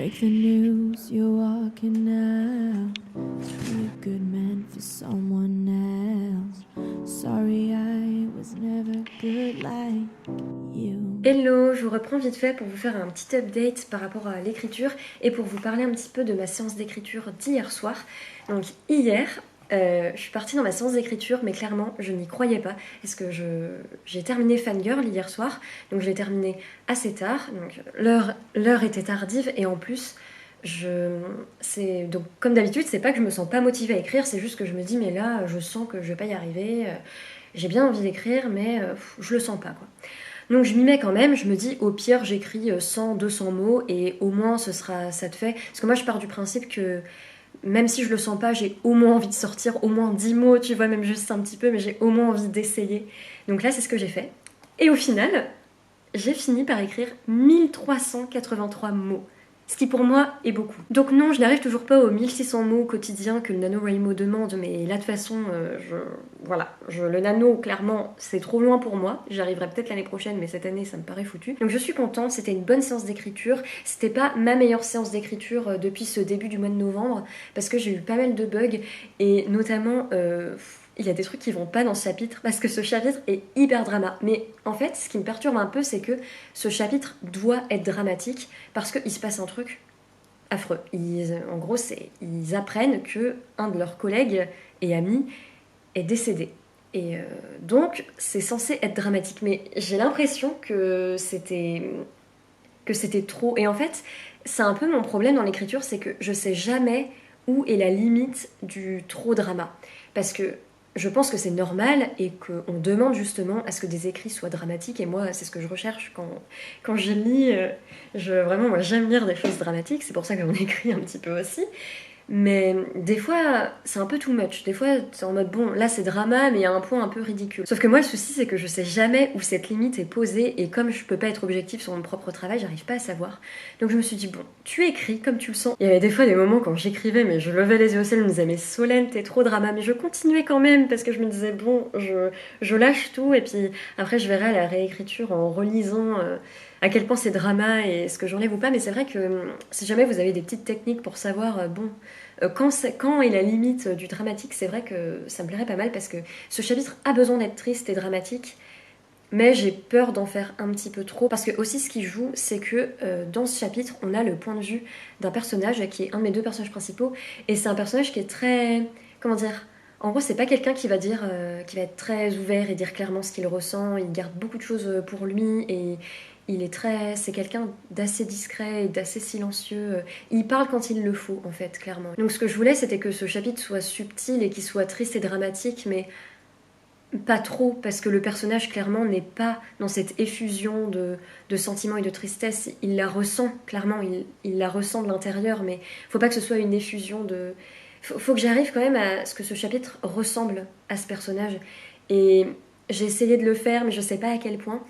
Break the news, you're walking out. To be a good man for someone else. Sorry, I was never good like you. Hello, je vous reprends vite fait pour vous faire un petit update par rapport à l'écriture et pour vous parler un petit peu de ma séance d'écriture d'hier soir. Donc hier, je suis partie dans ma séance d'écriture, mais clairement, je n'y croyais pas. Parce que j'ai terminé Fangirl hier soir, donc je l'ai terminé assez tard. Donc l'heure était tardive et en plus, donc comme d'habitude, c'est pas que je me sens pas motivée à écrire, c'est juste que je me dis mais là, je sens que je vais pas y arriver. J'ai bien envie d'écrire, mais je le sens pas quoi. Donc je m'y mets quand même, je me dis au pire j'écris 100, 200 mots et au moins ça te fait. Parce que moi je pars du principe que même si je le sens pas, j'ai au moins envie de sortir au moins 10 mots, tu vois, même juste un petit peu, mais j'ai au moins envie d'essayer. Donc là c'est ce que j'ai fait. Et au final, j'ai fini par écrire 1383 mots. Ce qui pour moi est beaucoup. Donc non, je n'arrive toujours pas aux 1600 mots quotidiens que le NaNoWriMo demande, mais là de toute façon, le nano, clairement, c'est trop loin pour moi. J'y arriverai peut-être l'année prochaine, mais cette année, ça me paraît foutu. Donc je suis contente, c'était une bonne séance d'écriture. C'était pas ma meilleure séance d'écriture depuis ce début du mois de novembre, parce que j'ai eu pas mal de bugs, et notamment... il y a des trucs qui vont pas dans ce chapitre parce que ce chapitre est hyper drama. Mais en fait, ce qui me perturbe un peu, c'est que ce chapitre doit être dramatique parce qu'il se passe un truc affreux. En gros, ils apprennent que un de leurs collègues et amis est décédé. Et donc, c'est censé être dramatique. Mais j'ai l'impression que c'était trop. Et en fait, c'est un peu mon problème dans l'écriture, c'est que je sais jamais où est la limite du trop drama. Parce que je pense que c'est normal et qu'on demande justement à ce que des écrits soient dramatiques. Et moi, c'est ce que je recherche quand je lis. Vraiment, moi, j'aime lire des choses dramatiques. C'est pour ça que j'en écris un petit peu aussi. Mais des fois, c'est un peu too much. Des fois, c'est en mode, bon, là c'est drama, mais il y a un point un peu ridicule. Sauf que moi, le souci, c'est que je sais jamais où cette limite est posée, et comme je peux pas être objective sur mon propre travail, j'arrive pas à savoir. Donc je me suis dit, bon, tu écris comme tu le sens. Il y avait des fois des moments quand j'écrivais, mais je levais les yeux au ciel, je me disais, mais Solène, t'es trop drama. Mais je continuais quand même, parce que je me disais, bon, je lâche tout, et puis après, je verrai à la réécriture en relisant à quel point c'est drama et ce que j'enlève ou pas. Mais c'est vrai que si jamais vous avez des petites techniques pour savoir, bon, quand est la limite du dramatique, c'est vrai que ça me plairait pas mal parce que ce chapitre a besoin d'être triste et dramatique, mais j'ai peur d'en faire un petit peu trop parce que aussi ce qui joue, c'est que dans ce chapitre, on a le point de vue d'un personnage qui est un de mes deux personnages principaux, et c'est un personnage qui est très, comment dire, en gros, c'est pas quelqu'un qui va dire, qui va être très ouvert et dire clairement ce qu'il ressent. Il garde beaucoup de choses pour lui et c'est quelqu'un d'assez discret et d'assez silencieux. Il parle quand il le faut, en fait, clairement. Donc, ce que je voulais, c'était que ce chapitre soit subtil et qu'il soit triste et dramatique, mais pas trop, parce que le personnage, clairement, n'est pas dans cette effusion de sentiments et de tristesse. Il la ressent, clairement, il la ressent de l'intérieur, mais faut pas que ce soit une effusion de... Faut que j'arrive quand même à ce que ce chapitre ressemble à ce personnage. Et j'ai essayé de le faire, mais je sais pas à quel point.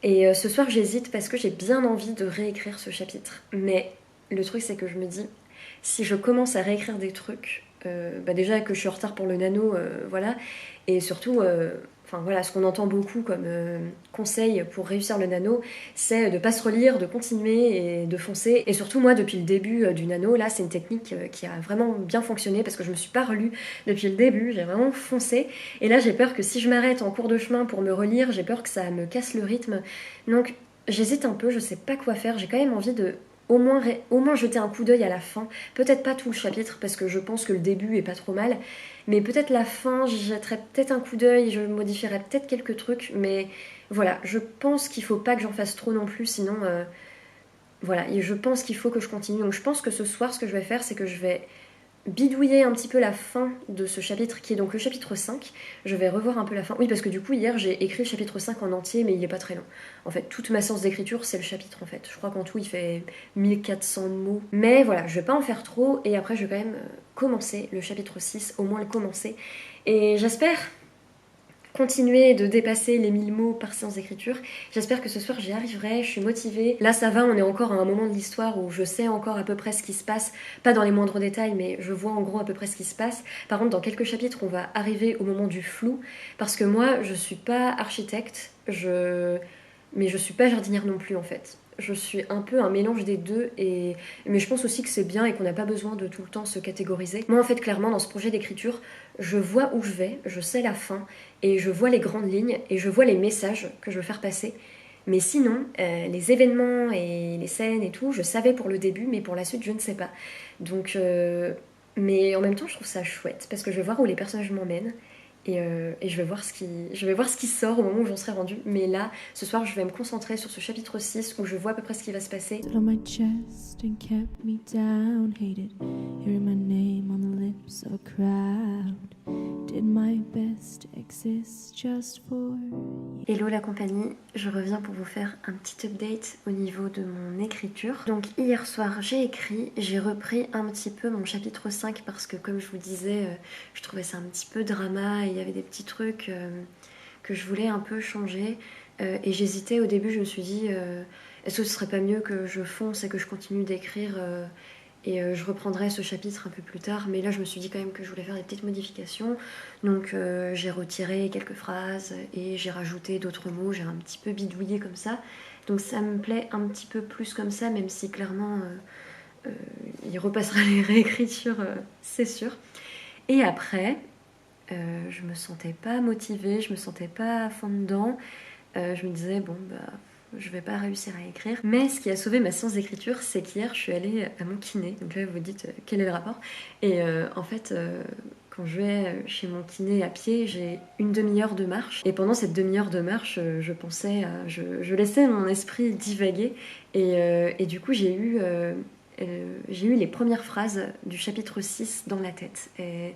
Et ce soir, j'hésite parce que j'ai bien envie de réécrire ce chapitre. Mais le truc, c'est que je me dis, si je commence à réécrire des trucs, déjà que je suis en retard pour le nano, voilà, et surtout, voilà, ce qu'on entend beaucoup comme conseil pour réussir le nano, c'est de pas se relire, de continuer et de foncer. Et surtout, moi, depuis le début du nano, là, c'est une technique qui a vraiment bien fonctionné parce que je me suis pas relue depuis le début, j'ai vraiment foncé. Et là, j'ai peur que si je m'arrête en cours de chemin pour me relire, j'ai peur que ça me casse le rythme. Donc, j'hésite un peu, je sais pas quoi faire. J'ai quand même envie de au moins jeter un coup d'œil à la fin. Peut-être pas tout le chapitre, parce que je pense que le début est pas trop mal, mais peut-être la fin, j'y jetterai peut-être un coup d'œil, je modifierai peut-être quelques trucs, mais voilà, je pense qu'il faut pas que j'en fasse trop non plus, sinon, voilà, et je pense qu'il faut que je continue. Donc je pense que ce soir, ce que je vais faire, c'est que je vais bidouiller un petit peu la fin de ce chapitre qui est donc le chapitre 5. Je vais revoir un peu la fin. Oui, parce que du coup, hier, j'ai écrit le chapitre 5 en entier, mais il est pas très long. En fait, toute ma séance d'écriture, c'est le chapitre, en fait. Je crois qu'en tout, il fait 1400 mots. Mais voilà, je vais pas en faire trop, et après, je vais quand même commencer le chapitre 6, au moins le commencer. Et j'espère continuer de dépasser les 1000 mots par séance d'écriture. J'espère que ce soir j'y arriverai, je suis motivée. Là ça va, on est encore à un moment de l'histoire où je sais encore à peu près ce qui se passe, pas dans les moindres détails, mais je vois en gros à peu près ce qui se passe. Par contre, dans quelques chapitres, on va arriver au moment du flou, parce que moi, je suis pas architecte, mais je suis pas jardinière non plus en fait. je suis un peu un mélange des deux, mais je pense aussi que c'est bien et qu'on n'a pas besoin de tout le temps se catégoriser. Moi en fait clairement dans ce projet d'écriture, je vois où je vais, je sais la fin, et je vois les grandes lignes, et je vois les messages que je veux faire passer. Mais sinon, les événements et les scènes et tout, je savais pour le début, mais pour la suite je ne sais pas. Donc, mais en même temps je trouve ça chouette, parce que je vais voir où les personnages m'emmènent. Et je vais voir ce qui sort au moment où j'en serai rendue. Mais là, ce soir, je vais me concentrer sur ce chapitre 6 où je vois à peu près ce qui va se passer. On my chest and kept me down. Hated hearing my name on the lips of a crowd. Did my best to exist just for you. Hello la compagnie, je reviens pour vous faire un petit update au niveau de mon écriture. Donc hier soir j'ai écrit, j'ai repris un petit peu mon chapitre 5 parce que comme je vous disais, je trouvais ça un petit peu drama et il y avait des petits trucs que je voulais un peu changer. Et j'hésitais au début, je me suis dit, est-ce que ce serait pas mieux que je fonce et que je continue d'écrire et je reprendrai ce chapitre un peu plus tard, mais là je me suis dit quand même que je voulais faire des petites modifications, donc j'ai retiré quelques phrases et j'ai rajouté d'autres mots, j'ai un petit peu bidouillé comme ça, donc ça me plaît un petit peu plus comme ça, même si clairement il repassera les réécritures, c'est sûr. Et après, je me sentais pas motivée, je me sentais pas à fond dedans, je me disais bon bah je vais pas réussir à écrire. Mais ce qui a sauvé ma séance d'écriture, c'est qu'hier, je suis allée à mon kiné. Donc là, vous vous dites, quel est le rapport? Et en fait, quand je vais chez mon kiné à pied, j'ai une demi-heure de marche. Et pendant cette demi-heure de marche, je pensais je laissais mon esprit divaguer. Et du coup, j'ai eu les premières phrases du chapitre 6 dans la tête. Et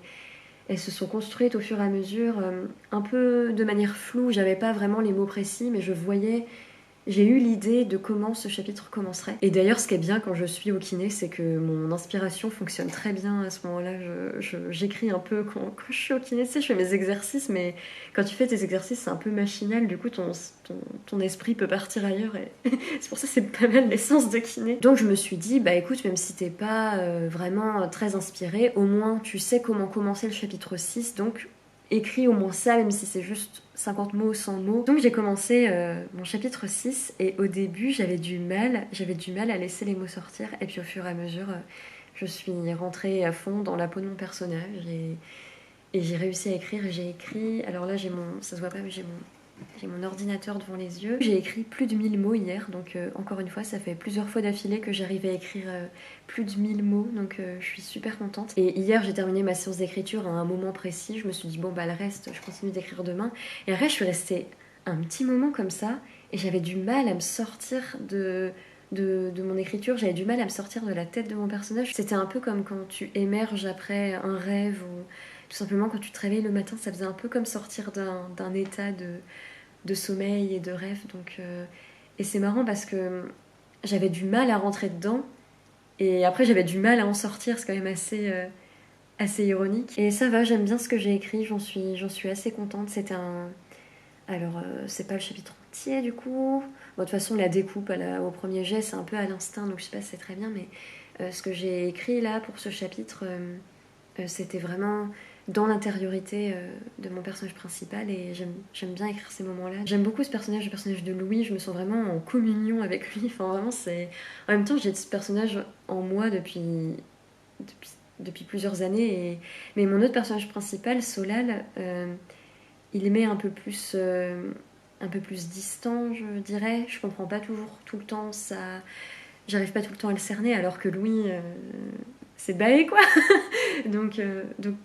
elles se sont construites au fur et à mesure, un peu de manière floue. J'avais pas vraiment les mots précis, mais je voyais. J'ai eu l'idée de comment ce chapitre commencerait. Et d'ailleurs, ce qui est bien quand je suis au kiné, c'est que mon inspiration fonctionne très bien à ce moment-là. J'écris un peu quand je suis au kiné, tu sais, je fais mes exercices, mais quand tu fais tes exercices, c'est un peu machinal. Du coup, ton esprit peut partir ailleurs. Et c'est pour ça que c'est pas mal l'essence de kiné. Donc, je me suis dit, bah écoute, même si t'es pas vraiment très inspiré, au moins tu sais comment commencer le chapitre 6. Donc, écris au moins ça, même si c'est juste 50 mots, 100 mots. Donc j'ai commencé mon chapitre 6 et au début j'avais du mal à laisser les mots sortir et puis au fur et à mesure je suis rentrée à fond dans la peau de mon personnage et j'ai réussi à écrire. J'ai écrit, alors là ça se voit pas mais j'ai mon ordinateur devant les yeux. J'ai écrit plus de 1000 mots hier, donc encore une fois, ça fait plusieurs fois d'affilée que j'arrive à écrire plus de 1000 mots, donc je suis super contente. Et hier, j'ai terminé ma séance d'écriture à un moment précis. Je me suis dit, bon, bah le reste, je continue d'écrire demain. Et après, je suis restée un petit moment comme ça, et j'avais du mal à me sortir de mon écriture, j'avais du mal à me sortir de la tête de mon personnage. C'était un peu comme quand tu émerges après un rêve ou tout simplement quand tu te réveilles le matin, ça faisait un peu comme sortir d'un état de sommeil et de rêve. Donc, et c'est marrant parce que j'avais du mal à rentrer dedans et après j'avais du mal à en sortir, c'est quand même assez ironique. Et ça va, j'aime bien ce que j'ai écrit, j'en suis assez contente. C'était un... Alors, c'est pas le chapitre entier du coup. Bon, de toute façon, la découpe au premier jet, c'est un peu à l'instinct, donc je sais pas si c'est très bien, mais ce que j'ai écrit là pour ce chapitre, c'était vraiment dans l'intériorité de mon personnage principal et j'aime bien écrire ces moments-là. J'aime beaucoup ce personnage, le personnage de Louis, je me sens vraiment en communion avec lui. Enfin, vraiment, c'est... En même temps, j'ai ce personnage en moi depuis plusieurs années. Mais mon autre personnage principal, Solal, il m'est un peu plus distant, je dirais. Je comprends pas toujours tout le temps ça. J'arrive pas tout le temps à le cerner, alors que Louis, c'est baé quoi. donc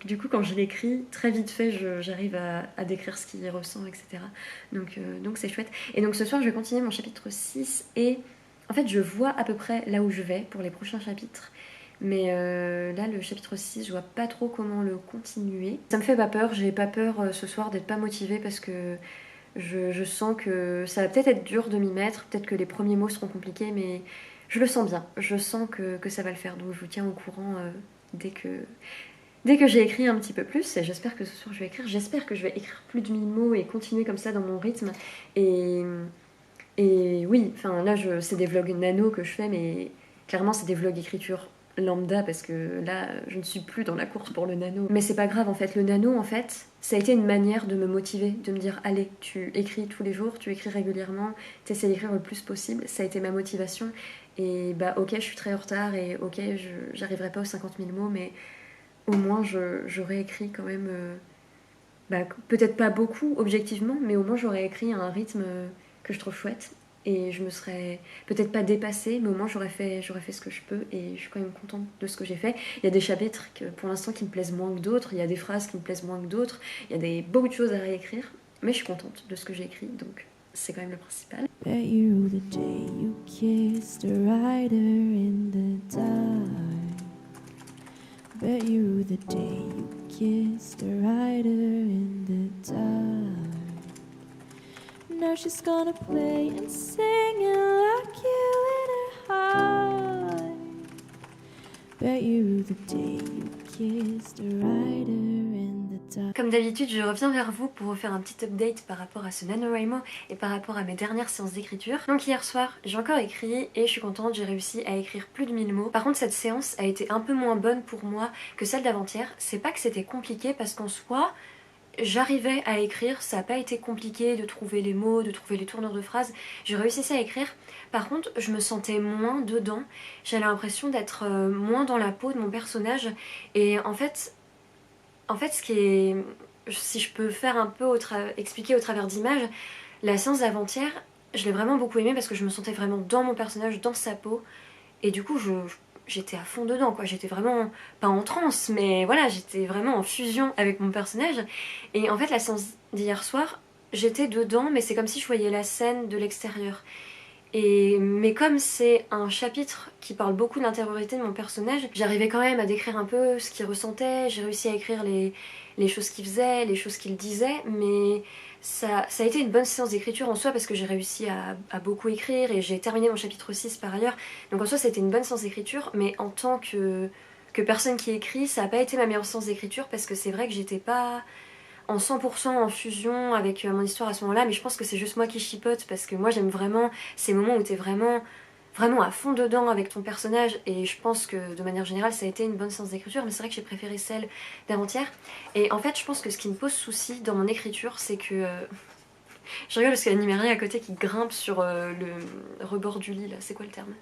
du coup, quand je l'écris, très vite fait, j'arrive à décrire ce qu'il ressent, etc. Donc c'est chouette. Et donc ce soir, je vais continuer mon chapitre 6 et en fait, je vois à peu près là où je vais pour les prochains chapitres. Mais là, le chapitre 6, je vois pas trop comment le continuer. Ça me fait pas peur, j'ai pas peur ce soir d'être pas motivée parce que je sens que ça va peut-être être dur de m'y mettre, peut-être que les premiers mots seront compliqués, mais je le sens bien, je sens que ça va le faire. Donc je vous tiens au courant dès que j'ai écrit un petit peu plus, et j'espère que ce soir je vais écrire, j'espère que je vais écrire plus de 1000 mots et continuer comme ça dans mon rythme. Et, et oui, enfin là c'est des vlogs nano que je fais, mais clairement c'est des vlogs écriture lambda parce que là je ne suis plus dans la course pour le nano, mais c'est pas grave en fait. Le nano en fait ça a été une manière de me motiver, de me dire allez, tu écris tous les jours, tu écris régulièrement, tu essaies d'écrire le plus possible. Ça a été ma motivation. Et bah ok, je suis très en retard et ok, j'arriverai pas aux 50 000 mots, mais au moins j'aurais écrit quand même, bah, peut-être pas beaucoup objectivement, mais au moins j'aurais écrit à un rythme que je trouve chouette. Et je me serais peut-être pas dépassée, mais au moins j'aurais fait ce que je peux et je suis quand même contente de ce que j'ai fait. Il y a des chapitres pour l'instant qui me plaisent moins que d'autres, il y a des phrases qui me plaisent moins que d'autres, il y a beaucoup de choses à réécrire, mais je suis contente de ce que j'ai écrit, donc c'est quand même le principal. Bet you the day you kissed a rider in the dark. Bet you the day you kissed a rider in the dark. Now she's gonna play and sing and lock you in her heart. Bet you the day you kissed a rider in the dark. Comme d'habitude, je reviens vers vous pour vous faire un petit update par rapport à ce NaNoWriMo et par rapport à mes dernières séances d'écriture. Donc hier soir, j'ai encore écrit et je suis contente, j'ai réussi à écrire plus de 1000 mots. Par contre, cette séance a été un peu moins bonne pour moi que celle d'avant-hier. C'est pas que c'était compliqué parce qu'en soi, j'arrivais à écrire, ça n'a pas été compliqué de trouver les mots, de trouver les tournures de phrases, j'ai réussi à écrire. Par contre, je me sentais moins dedans, j'avais l'impression d'être moins dans la peau de mon personnage. Et en fait ce qui est... Si je peux faire un peu expliquer au travers d'images, la séance d'avant-hier, je l'ai vraiment beaucoup aimée parce que je me sentais vraiment dans mon personnage, dans sa peau. Et du coup, j'étais à fond dedans, quoi. J'étais vraiment, pas en transe, mais voilà, j'étais vraiment en fusion avec mon personnage. Et en fait, la séance d'hier soir, j'étais dedans, mais c'est comme si je voyais la scène de l'extérieur. Mais comme c'est un chapitre qui parle beaucoup de l'intériorité de mon personnage, j'arrivais quand même à décrire un peu ce qu'il ressentait, j'ai réussi à écrire les choses qu'il faisait, les choses qu'il disait, mais ça a été une bonne séance d'écriture en soi parce que j'ai réussi à beaucoup écrire et j'ai terminé mon chapitre 6 par ailleurs. Donc en soi c'était une bonne séance d'écriture, mais en tant que personne qui écrit, ça n'a pas été ma meilleure séance d'écriture parce que c'est vrai que j'étais pas en 100% en fusion avec mon histoire à ce moment-là, mais je pense que c'est juste moi qui chipote parce que moi j'aime vraiment ces moments où t'es vraiment à fond dedans avec ton personnage, et je pense que de manière générale ça a été une bonne séance d'écriture, mais c'est vrai que j'ai préféré celle d'avant-hier. Et en fait je pense que ce qui me pose souci dans mon écriture, c'est que je rigole parce qu'il y a Niméria à côté qui grimpe sur le rebord du lit, là, c'est quoi le terme,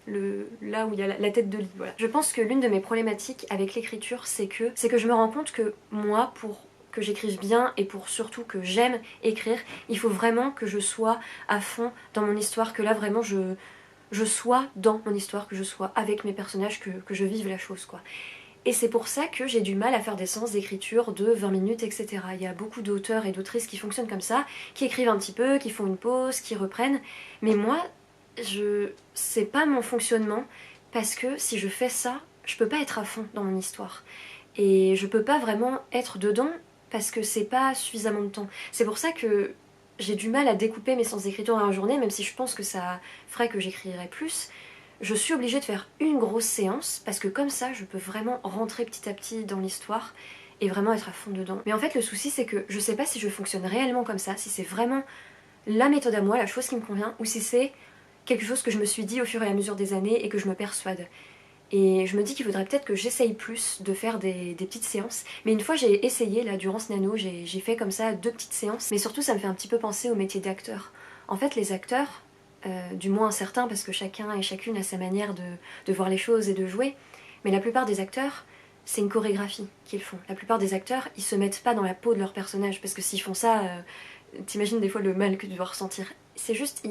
là où il y a la tête de lit, voilà. Je pense que l'une de mes problématiques avec l'écriture, c'est que je me rends compte que moi, pour que j'écrive bien et pour surtout que j'aime écrire, il faut vraiment que je sois à fond dans mon histoire, que là vraiment je sois dans mon histoire, que je sois avec mes personnages, que je vive la chose, quoi. Et c'est pour ça que j'ai du mal à faire des séances d'écriture de 20 minutes, etc. Il y a beaucoup d'auteurs et d'autrices qui fonctionnent comme ça, qui écrivent un petit peu, qui font une pause, qui reprennent. Mais moi, c'est pas mon fonctionnement, parce que si je fais ça, je peux pas être à fond dans mon histoire. Et je peux pas vraiment être dedans, parce que c'est pas suffisamment de temps. C'est pour ça que j'ai du mal à découper mes séances d'écriture dans la journée, même si je pense que ça ferait que j'écrirais plus. Je suis obligée de faire une grosse séance, parce que comme ça, je peux vraiment rentrer petit à petit dans l'histoire et vraiment être à fond dedans. Mais en fait, le souci, c'est que je sais pas si je fonctionne réellement comme ça, si c'est vraiment la méthode à moi, la chose qui me convient, ou si c'est quelque chose que je me suis dit au fur et à mesure des années et que je me persuade. Et je me dis qu'il faudrait peut-être que j'essaye plus de faire des petites séances. Mais une fois j'ai essayé, là, durant ce nano, j'ai fait comme ça 2 petites séances. Mais surtout ça me fait un petit peu penser au métier d'acteur. En fait les acteurs, du moins certains, parce que chacun et chacune a sa manière de voir les choses et de jouer, mais la plupart des acteurs, c'est une chorégraphie qu'ils font. La plupart des acteurs, ils se mettent pas dans la peau de leur personnage, parce que s'ils font ça, t'imagines des fois le mal que tu dois ressentir. C'est juste,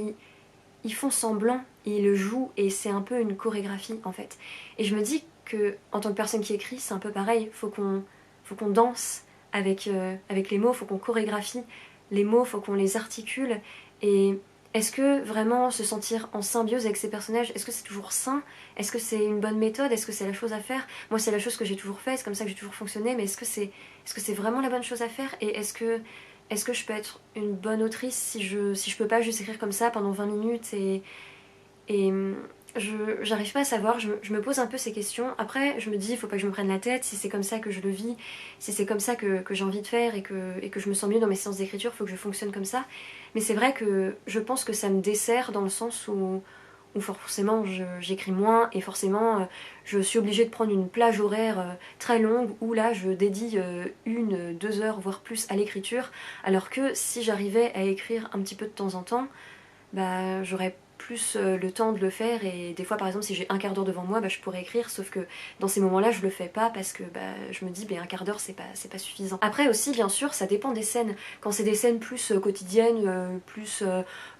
ils font semblant, ils le jouent, et c'est un peu une chorégraphie en fait. Et je me dis que en tant que personne qui écrit, c'est un peu pareil, faut qu'on danse avec les mots, faut qu'on chorégraphie les mots, faut qu'on les articule. Et est-ce que vraiment se sentir en symbiose avec ces personnages, est-ce que c'est toujours sain? Est-ce que c'est une bonne méthode? Est-ce que c'est la chose à faire? Moi c'est la chose que j'ai toujours fait, c'est comme ça que j'ai toujours fonctionné, mais est-ce que c'est vraiment la bonne chose à faire? Et est-ce que je peux être une bonne autrice si je peux pas juste écrire comme ça pendant 20 minutes et j'arrive pas à savoir, je me pose un peu ces questions. Après je me dis, il faut pas que je me prenne la tête, si c'est comme ça que je le vis, si c'est comme ça que j'ai envie de faire et que je me sens mieux dans mes séances d'écriture, il faut que je fonctionne comme ça. Mais c'est vrai que je pense que ça me dessert dans le sens où où forcément j'écris moins et forcément je suis obligée de prendre une plage horaire très longue où là je dédie 1, 2 heures voire plus à l'écriture, alors que si j'arrivais à écrire un petit peu de temps en temps, bah j'aurais plus le temps de le faire, et des fois par exemple si j'ai un quart d'heure devant moi, bah, je pourrais écrire, sauf que dans ces moments là je le fais pas parce que bah, je me dis un quart d'heure c'est pas suffisant. Après aussi bien sûr ça dépend des scènes, quand c'est des scènes plus quotidiennes, plus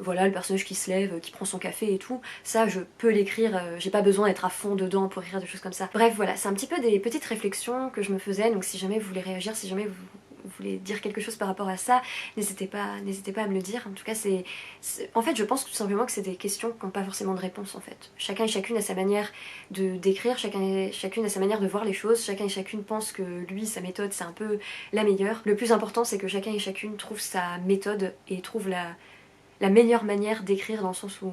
voilà le personnage qui se lève, qui prend son café et tout, ça je peux l'écrire, j'ai pas besoin d'être à fond dedans pour écrire des choses comme ça. Bref voilà, c'est un petit peu des petites réflexions que je me faisais, donc si jamais vous voulez réagir, si jamais vous voulez dire quelque chose par rapport à ça, n'hésitez pas à me le dire. En tout cas en fait je pense tout simplement que c'est des questions qui n'ont pas forcément de réponse en fait. Chacun et chacune a sa manière d'écrire, chacun et chacune a sa manière de voir les choses, chacun et chacune pense que lui, sa méthode c'est un peu la meilleure. Le plus important c'est que chacun et chacune trouve sa méthode et trouve la meilleure manière d'écrire, dans le sens où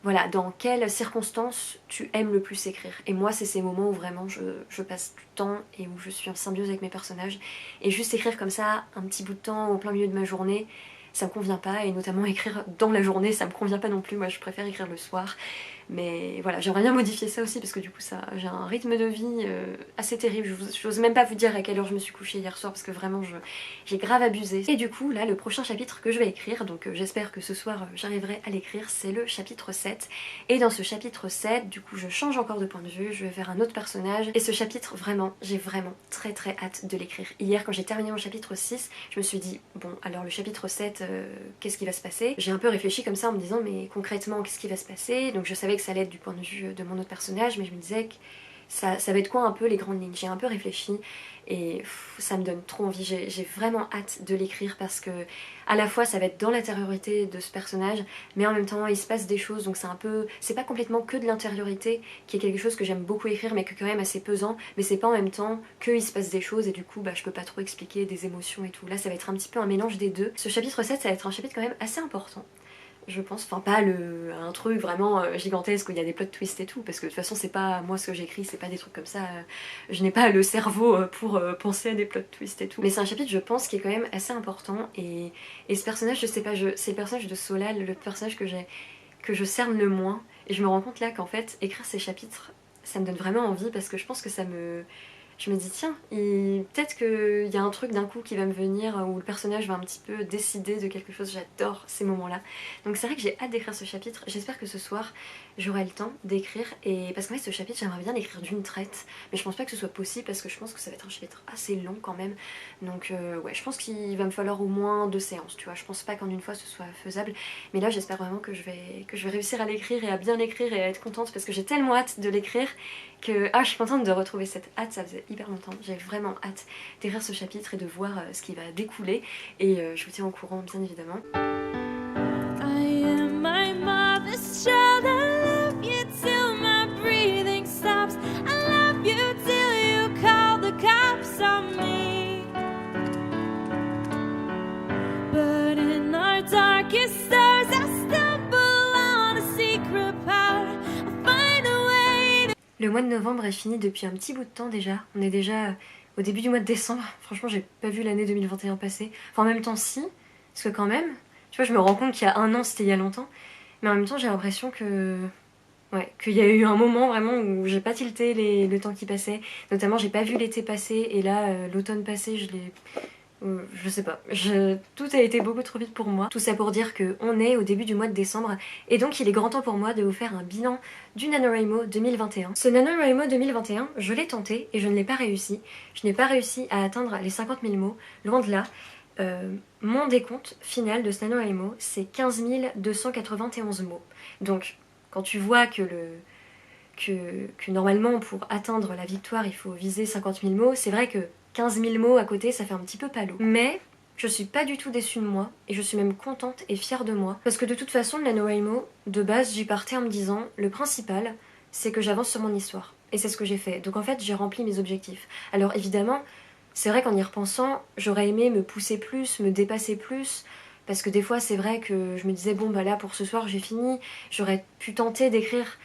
voilà, dans quelles circonstances tu aimes le plus écrire. Et moi, c'est ces moments où vraiment je passe du temps et où je suis en symbiose avec mes personnages. Et juste écrire comme ça, un petit bout de temps au plein milieu de ma journée, ça me convient pas. Et notamment écrire dans la journée, ça me convient pas non plus. Moi, je préfère écrire le soir. Mais voilà, j'aimerais bien modifier ça aussi parce que du coup, j'ai un rythme de vie assez terrible. J'ose même pas vous dire à quelle heure je me suis couchée hier soir parce que vraiment, j'ai grave abusé. Et du coup, là, le prochain chapitre que je vais écrire, donc j'espère que ce soir j'arriverai à l'écrire, c'est le chapitre 7. Et dans ce chapitre 7, du coup, je change encore de point de vue, je vais faire un autre personnage. Et ce chapitre, vraiment, j'ai vraiment très hâte de l'écrire. Hier, quand j'ai terminé mon chapitre 6, je me suis dit, bon, alors le chapitre 7, qu'est-ce qui va se passer? J'ai un peu réfléchi comme ça en me disant, mais concrètement, qu'est-ce qui va se passer? Donc je savais que ça allait être du point de vue de mon autre personnage, mais je me disais que ça va être quoi un peu les grandes lignes. J'ai un peu réfléchi et ça me donne trop envie. J'ai vraiment hâte de l'écrire parce que à la fois ça va être dans l'intériorité de ce personnage, mais en même temps il se passe des choses, donc c'est pas complètement que de l'intériorité, qui est quelque chose que j'aime beaucoup écrire mais que quand même assez pesant, mais c'est pas en même temps qu'il se passe des choses et du coup bah je peux pas trop expliquer des émotions et tout. Là ça va être un petit peu un mélange des deux. Ce chapitre 7 ça va être un chapitre quand même assez important, je pense, enfin pas un truc vraiment gigantesque où il y a des plot twists et tout, parce que de toute façon c'est pas moi ce que j'écris, c'est pas des trucs comme ça, je n'ai pas le cerveau pour penser à des plot twists et tout, mais c'est un chapitre je pense qui est quand même assez important, et ce personnage je sais pas, c'est le personnage de Solal, le personnage que je cerne le moins, et je me rends compte là qu'en fait écrire ces chapitres ça me donne vraiment envie, parce que je pense que je me dis tiens, peut-être qu'il y a un truc d'un coup qui va me venir où le personnage va un petit peu décider de quelque chose. J'adore ces moments-là. Donc c'est vrai que j'ai hâte d'écrire ce chapitre. J'espère que ce soir j'aurai le temps d'écrire, et parce qu'en fait ce chapitre j'aimerais bien l'écrire d'une traite, mais je pense pas que ce soit possible parce que je pense que ça va être un chapitre assez long quand même. Donc ouais, je pense qu'il va me falloir au moins 2 séances, tu vois. Je pense pas qu'en une fois ce soit faisable, mais là j'espère vraiment que je vais réussir à l'écrire et à bien l'écrire et à être contente, parce que j'ai tellement hâte de l'écrire que je suis contente de retrouver cette hâte. Ça faisait hyper longtemps, j'ai vraiment hâte d'écrire ce chapitre et de voir ce qui va découler, et je vous tiens au courant bien évidemment. I am my mother's child. I love you till my breathing stops. I love you till you call the cops on me. But in our darkest hours, I stumble on a secret power. I'll find a way to... Le mois de novembre est fini depuis un petit bout de temps déjà. On est déjà au début du mois de décembre. Franchement, j'ai pas vu l'année 2021 passer. Enfin, en même temps, si. Parce que quand même, tu vois, je me rends compte qu'il y a un an, c'était il y a longtemps. Mais en même temps, j'ai l'impression que... Ouais, qu'il y a eu un moment vraiment où j'ai pas tilté le temps qui passait. Notamment, j'ai pas vu l'été passer. Et là, l'automne passé, je sais pas, tout a été beaucoup trop vite pour moi. Tout ça pour dire qu'on est au début du mois de décembre, et donc il est grand temps pour moi de vous faire un bilan du NaNoWriMo 2021. Ce NaNoWriMo 2021, je l'ai tenté et je ne l'ai pas réussi. Je n'ai pas réussi à atteindre les 50 000 mots, loin de là. Mon décompte final de ce NaNoWriMo, c'est 15 291 mots. Donc, quand tu vois que normalement pour atteindre la victoire il faut viser 50 000 mots, c'est vrai que 15 000 mots à côté ça fait un petit peu palo. Mais je suis pas du tout déçue de moi, et je suis même contente et fière de moi, parce que de toute façon le NaNoWriMo, de base j'y partais en me disant le principal c'est que j'avance sur mon histoire, et c'est ce que j'ai fait. Donc en fait j'ai rempli mes objectifs. Alors évidemment c'est vrai qu'en y repensant j'aurais aimé me pousser plus, me dépasser plus, parce que des fois c'est vrai que je me disais bon bah là pour ce soir j'ai fini, j'aurais pu tenter d'écrire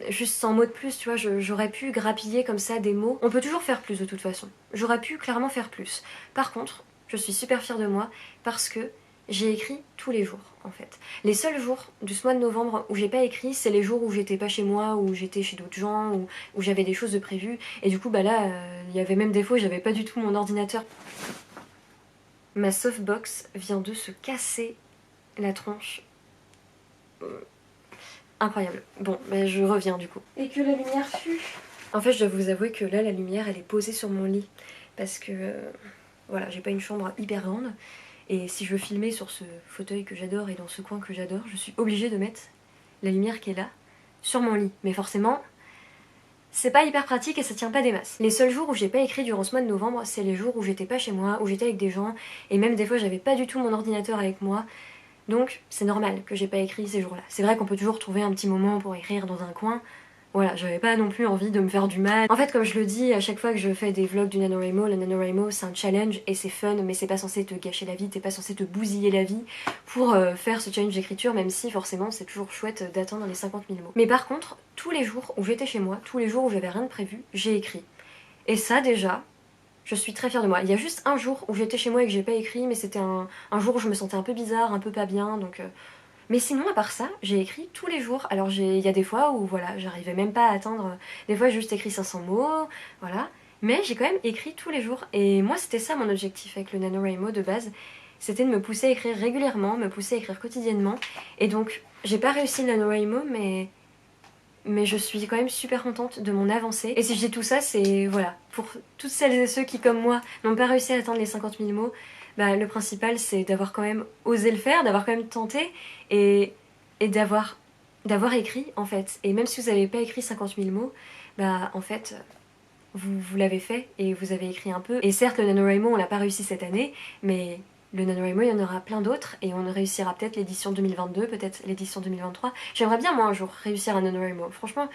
juste 100 mots de plus, tu vois, j'aurais pu grappiller comme ça des mots. On peut toujours faire plus de toute façon. J'aurais pu clairement faire plus. Par contre, je suis super fière de moi parce que j'ai écrit tous les jours en fait. Les seuls jours de ce mois de novembre où j'ai pas écrit, c'est les jours où j'étais pas chez moi, où j'étais chez d'autres gens, où j'avais des choses de prévues. Et du coup bah là, il y avait même des fois où j'avais pas du tout mon ordinateur. Ma softbox vient de se casser la tronche. Incroyable. Bon, bah je reviens du coup. Et que la lumière fut. En fait, je dois vous avouer que là, la lumière, elle est posée sur mon lit. Parce que, voilà, j'ai pas une chambre hyper grande. Et si je veux filmer sur ce fauteuil que j'adore et dans ce coin que j'adore, je suis obligée de mettre la lumière qui est là sur mon lit. Mais forcément, c'est pas hyper pratique et ça tient pas des masses. Les seuls jours où j'ai pas écrit durant ce mois de novembre, c'est les jours où j'étais pas chez moi, où j'étais avec des gens. Et même des fois, j'avais pas du tout mon ordinateur avec moi. Donc c'est normal que j'ai pas écrit ces jours-là. C'est vrai qu'on peut toujours trouver un petit moment pour écrire dans un coin. Voilà, j'avais pas non plus envie de me faire du mal. En fait, comme je le dis à chaque fois que je fais des vlogs du NaNoWriMo, le NaNoWriMo c'est un challenge et c'est fun, mais c'est pas censé te gâcher la vie, t'es pas censé te bousiller la vie pour faire ce challenge d'écriture, même si forcément c'est toujours chouette d'atteindre les 50 000 mots. Mais par contre, tous les jours où j'étais chez moi, tous les jours où j'avais rien de prévu, j'ai écrit. Et ça déjà, je suis très fière de moi. Il y a juste un jour où j'étais chez moi et que j'ai pas écrit, mais c'était un jour où je me sentais un peu bizarre, un peu pas bien, donc... Mais sinon, à part ça, j'ai écrit tous les jours. Alors il y a des fois où voilà, j'arrivais même pas à atteindre... Des fois, j'ai juste écrit 500 mots, voilà. Mais j'ai quand même écrit tous les jours. Et moi, c'était ça mon objectif avec le NaNoWriMo de base. C'était de me pousser à écrire régulièrement, me pousser à écrire quotidiennement. Et donc, j'ai pas réussi le NaNoWriMo, mais je suis quand même super contente de mon avancée. Et si je dis tout ça, c'est voilà, pour toutes celles et ceux qui, comme moi, n'ont pas réussi à atteindre les 50 000 mots, bah, le principal c'est d'avoir quand même osé le faire, d'avoir quand même tenté et d'avoir écrit en fait. Et même si vous n'avez pas écrit 50 000 mots, bah en fait, vous l'avez fait et vous avez écrit un peu. Et certes, le NaNoWriMo, on l'a pas réussi cette année, mais le NaNoWriMo, il y en aura plein d'autres et on réussira peut-être l'édition 2022, peut-être l'édition 2023. J'aimerais bien, moi, un jour, réussir un NaNoWriMo. Franchement,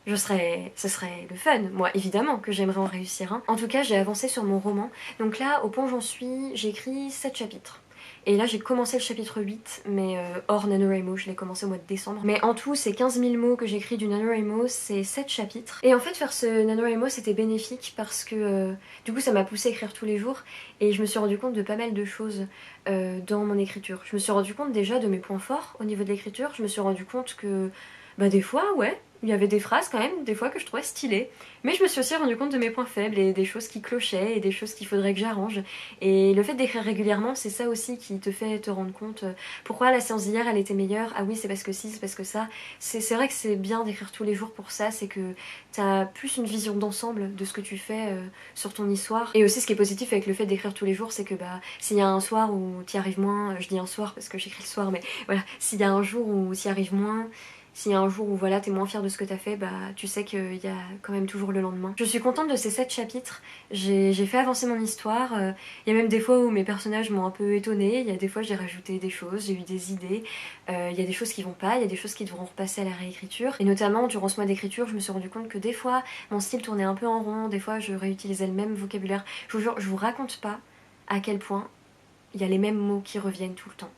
ce serait le fun. Moi, évidemment que j'aimerais en réussir un. En tout cas, j'ai avancé sur mon roman. Donc là, au point où j'en suis, j'ai écrit 7 chapitres. Et là, j'ai commencé le chapitre 8, mais hors NaNoWriMo, je l'ai commencé au mois de décembre. Mais en tout, c'est 15 000 mots que j'écris du NaNoWriMo, c'est 7 chapitres. Et en fait, faire ce NaNoWriMo, c'était bénéfique parce que du coup, ça m'a poussé à écrire tous les jours. Et je me suis rendu compte de pas mal de choses dans mon écriture. Je me suis rendu compte déjà de mes points forts au niveau de l'écriture. Je me suis rendu compte que, bah des fois, ouais, il y avait des phrases quand même, des fois que je trouvais stylées. Mais je me suis aussi rendu compte de mes points faibles et des choses qui clochaient et des choses qu'il faudrait que j'arrange. Et le fait d'écrire régulièrement, c'est ça aussi qui te fait te rendre compte pourquoi la séance d'hier elle était meilleure. Ah oui, c'est parce que si, c'est parce que ça. C'est vrai que c'est bien d'écrire tous les jours pour ça, c'est que t'as plus une vision d'ensemble de ce que tu fais sur ton histoire. Et aussi ce qui est positif avec le fait d'écrire tous les jours, c'est que bah s'il y a un soir où t'y arrives moins, je dis un soir parce que j'écris le soir, mais voilà, s'il y a un jour où t'y arrives moins, s'il y a un jour où voilà, t'es moins fière de ce que t'as fait, bah tu sais qu'il y a quand même toujours le lendemain. Je suis contente de ces 7 chapitres, j'ai fait avancer mon histoire, il y a même des fois où mes personnages m'ont un peu étonnée, il y a des fois j'ai rajouté des choses, j'ai eu des idées, il y a des choses qui vont pas, il y a des choses qui devront repasser à la réécriture. Et notamment durant ce mois d'écriture, je me suis rendu compte que des fois mon style tournait un peu en rond, des fois je réutilisais le même vocabulaire. Je vous jure, je vous raconte pas à quel point il y a les mêmes mots qui reviennent tout le temps.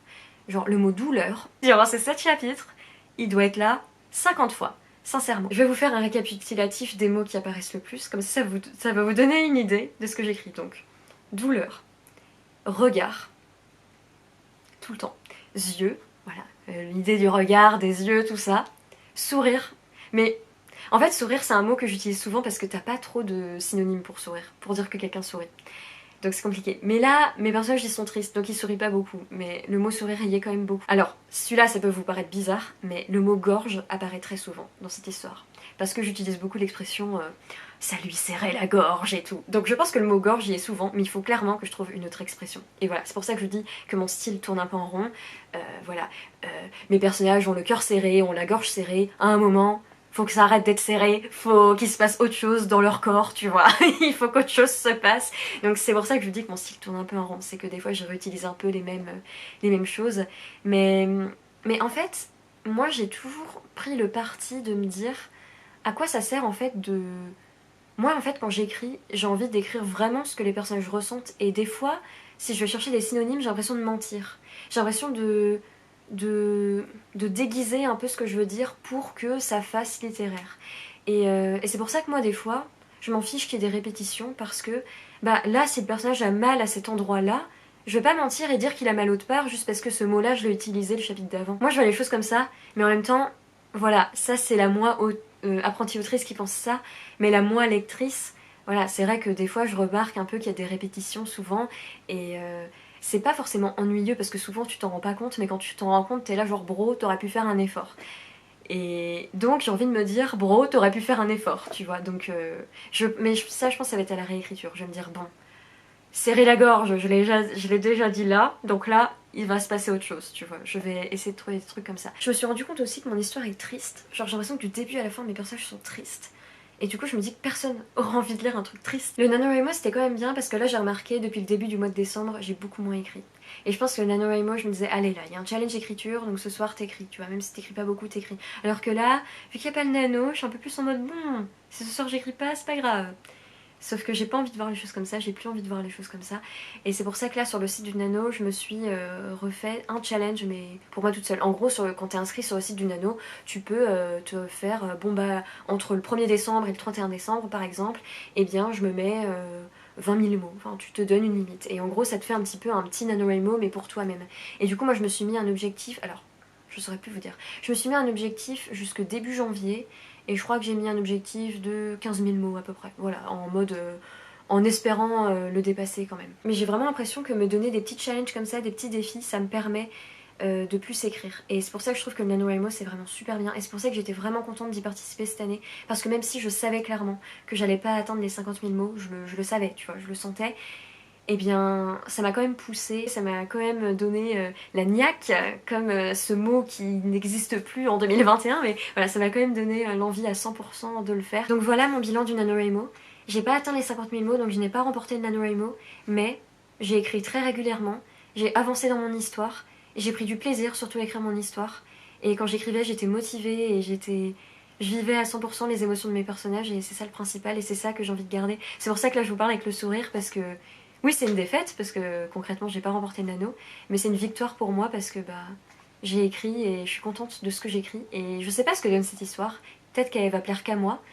Genre le mot douleur, durant ces 7 chapitres, il doit être là 50 fois, sincèrement. Je vais vous faire un récapitulatif des mots qui apparaissent le plus, comme ça va vous donner une idée de ce que j'écris. Donc, douleur, regard, tout le temps, yeux, voilà, l'idée du regard, des yeux, tout ça, sourire, mais en fait sourire c'est un mot que j'utilise souvent parce que t'as pas trop de synonymes pour sourire, pour dire que quelqu'un sourit. Donc c'est compliqué. Mais là, mes personnages ils sont tristes, donc ils sourient pas beaucoup. Mais le mot sourire y est quand même beaucoup. Alors, celui-là ça peut vous paraître bizarre, mais le mot gorge apparaît très souvent dans cette histoire. Parce que j'utilise beaucoup l'expression ça lui serrait la gorge et tout. Donc je pense que le mot gorge y est souvent, mais il faut clairement que je trouve une autre expression. Et voilà, c'est pour ça que je dis que mon style tourne un peu en rond. Voilà, mes personnages ont le cœur serré, ont la gorge serrée. À un moment, faut que ça arrête d'être serré, faut qu'il se passe autre chose dans leur corps, tu vois. Il faut qu'autre chose se passe. Donc c'est pour ça que je vous dis que mon style tourne un peu en rond. C'est que des fois je réutilise un peu les mêmes choses. Mais en fait, moi j'ai toujours pris le parti de me dire à quoi ça sert en fait de... Moi en fait quand j'écris, j'ai envie d'écrire vraiment ce que les personnages ressentent. Et des fois, si je vais chercher des synonymes, j'ai l'impression de mentir. J'ai l'impression de déguiser un peu ce que je veux dire pour que ça fasse littéraire. Et c'est pour ça que moi des fois je m'en fiche qu'il y ait des répétitions parce que bah là si le personnage a mal à cet endroit là, Je vais pas mentir et dire qu'il a mal autre part juste parce que ce mot-là, je l'ai utilisé le chapitre d'avant. Moi, je vois les choses comme ça, mais en même temps, voilà, ça c'est la moi apprentie autrice qui pense ça, mais la moi lectrice, voilà, c'est vrai que des fois je remarque un peu qu'il y a des répétitions souvent, et c'est pas forcément ennuyeux parce que souvent tu t'en rends pas compte, mais quand tu t'en rends compte, t'es là genre bro, t'aurais pu faire un effort. Et donc j'ai envie de me dire, bro, t'aurais pu faire un effort, tu vois. Donc, ça, je pense, ça va être à la réécriture. Je vais me dire, bon, serrer la gorge, je l'ai déjà dit là, donc là, il va se passer autre chose, tu vois. Je vais essayer de trouver des trucs comme ça. Je me suis rendu compte aussi que mon histoire est triste. Genre, j'ai l'impression que du début à la fin, mes personnages sont tristes. Et du coup, je me dis que personne aura envie de lire un truc triste. Le NaNoWriMo, c'était quand même bien parce que là, j'ai remarqué, depuis le début du mois de décembre, j'ai beaucoup moins écrit. Et je pense que le NaNoWriMo, je me disais, allez là, il y a un challenge écriture, donc ce soir t'écris, tu vois, même si t'écris pas beaucoup, t'écris. Alors que là, vu qu'il n'y a pas le nano, je suis un peu plus en mode, bon, si ce soir j'écris pas, c'est pas grave. Sauf que j'ai pas envie de voir les choses comme ça, j'ai plus envie de voir les choses comme ça. Et c'est pour ça que là, sur le site du Nano, je me suis refait un challenge, mais pour moi toute seule. En gros, quand t'es inscrit sur le site du Nano, tu peux te faire, bon bah, entre le 1er décembre et le 31 décembre par exemple, eh bien je me mets 20 000 mots. Enfin, tu te donnes une limite. Et en gros, ça te fait un petit NaNoWriMo, mais pour toi-même. Et du coup, moi, je me suis mis un objectif, alors, je saurais plus vous dire. Je me suis mis un objectif jusque début janvier. Et je crois que j'ai mis un objectif de 15 000 mots à peu près. Voilà, en mode... en espérant le dépasser quand même. Mais j'ai vraiment l'impression que me donner des petits challenges comme ça, des petits défis, ça me permet de plus écrire. Et c'est pour ça que je trouve que le NaNoWriMo c'est vraiment super bien. Et c'est pour ça que j'étais vraiment contente d'y participer cette année. Parce que même si je savais clairement que j'allais pas atteindre les 50 000 mots, je le savais, tu vois, je le sentais. Eh bien, ça m'a quand même poussée, ça m'a quand même donné la niaque, comme ce mot qui n'existe plus en 2021, mais voilà, ça m'a quand même donné l'envie à 100% de le faire. Donc voilà mon bilan du NaNoWriMo. J'ai pas atteint les 50 000 mots, donc je n'ai pas remporté le NaNoWriMo, mais j'ai écrit très régulièrement, j'ai avancé dans mon histoire, j'ai pris du plaisir surtout à écrire mon histoire, et quand j'écrivais, j'étais motivée et je vivais à 100% les émotions de mes personnages, et c'est ça le principal, et c'est ça que j'ai envie de garder. C'est pour ça que là je vous parle avec le sourire, parce que oui, c'est une défaite parce que concrètement j'ai pas remporté le nano, mais c'est une victoire pour moi parce que bah j'ai écrit et je suis contente de ce que j'écris et je sais pas ce que donne cette histoire. Peut-être qu'elle va plaire qu'à moi,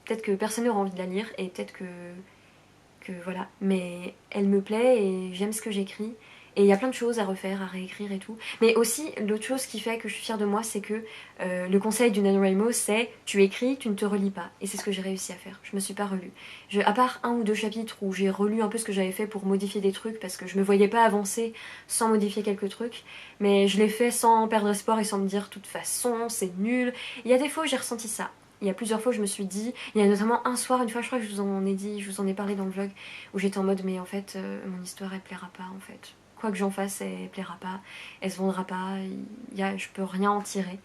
peut-être que personne n'aura envie de la lire et peut-être que voilà, mais elle me plaît et j'aime ce que j'écris. Et il y a plein de choses à refaire, à réécrire et tout. Mais aussi, l'autre chose qui fait que je suis fière de moi, c'est que le conseil du NaNoWriMo, c'est tu écris, tu ne te relis pas. Et c'est ce que j'ai réussi à faire. Je me suis pas relue. À part un ou deux chapitres où j'ai relu un peu ce que j'avais fait pour modifier des trucs, parce que je me voyais pas avancer sans modifier quelques trucs. Mais je l'ai fait sans perdre espoir et sans me dire, de toute façon, c'est nul. Il y a des fois où j'ai ressenti ça. Il y a plusieurs fois où je me suis dit, il y a notamment un soir, une fois je crois que je vous en ai dit, je vous en ai parlé dans le vlog, où j'étais en mode mais en fait mon histoire elle plaira pas en fait. Quoi que j'en fasse, elle plaira pas, elle se vendra pas, je peux rien en tirer.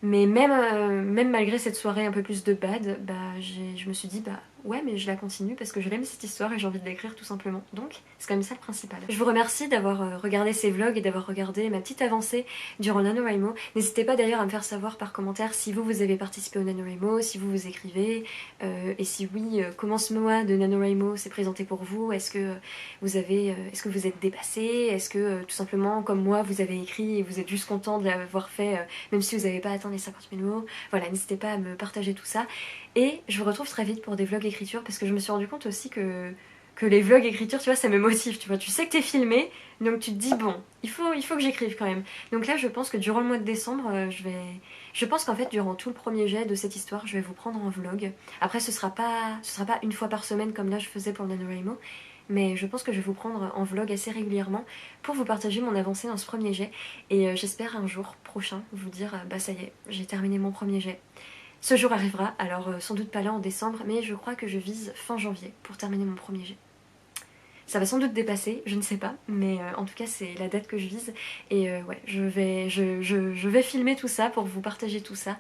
Mais même malgré cette soirée un peu plus de bad, bah, je me suis dit bah ouais mais je la continue parce que je l'aime cette histoire et j'ai envie de l'écrire tout simplement. Donc c'est quand même ça le principal. Je vous remercie d'avoir regardé ces vlogs et d'avoir regardé ma petite avancée durant le NaNoWriMo. N'hésitez pas d'ailleurs à me faire savoir par commentaire si vous avez participé au NaNoWriMo, si vous écrivez, et si oui, comment ce mois de NaNoWriMo s'est présenté pour vous. Est-ce que est-ce que vous êtes dépassé? Est-ce que tout simplement comme moi vous avez écrit et vous êtes juste content de l'avoir fait même si vous n'avez pas atteint les 50 000 mots? Voilà, n'hésitez pas à me partager tout ça. Et je vous retrouve très vite pour des vlogs écriture parce que je me suis rendu compte aussi que les vlogs écriture, tu vois, ça me motive, tu vois. Tu sais que t'es filmé, donc tu te dis, bon, il faut que j'écrive quand même. Donc là, je pense que durant le mois de décembre, je pense qu'en fait, durant tout le premier jet de cette histoire, je vais vous prendre en vlog. Après, ce sera pas une fois par semaine comme là je faisais pour le NaNoWriMo, mais je pense que je vais vous prendre en vlog assez régulièrement pour vous partager mon avancée dans ce premier jet. Et j'espère un jour prochain vous dire, bah ça y est, j'ai terminé mon premier jet. Ce jour arrivera, alors sans doute pas là en décembre, mais je crois que je vise fin janvier pour terminer mon premier jet. Ça va sans doute dépasser, je ne sais pas, mais en tout cas c'est la date que je vise. Et ouais, je vais filmer tout ça pour vous partager tout ça.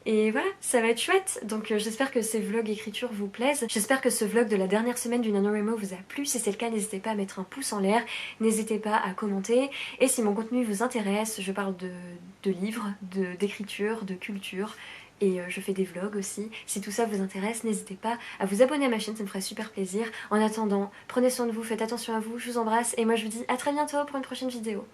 Et voilà, ça va être chouette. Donc j'espère que ces vlogs écriture vous plaisent. J'espère que ce vlog de la dernière semaine du NaNoWriMo vous a plu. Si c'est le cas, n'hésitez pas à mettre un pouce en l'air. N'hésitez pas à commenter. Et si mon contenu vous intéresse, je parle de livres, d'écriture, de culture. Et je fais des vlogs aussi. Si tout ça vous intéresse, n'hésitez pas à vous abonner à ma chaîne, ça me ferait super plaisir. En attendant, prenez soin de vous, faites attention à vous, je vous embrasse et moi je vous dis à très bientôt pour une prochaine vidéo.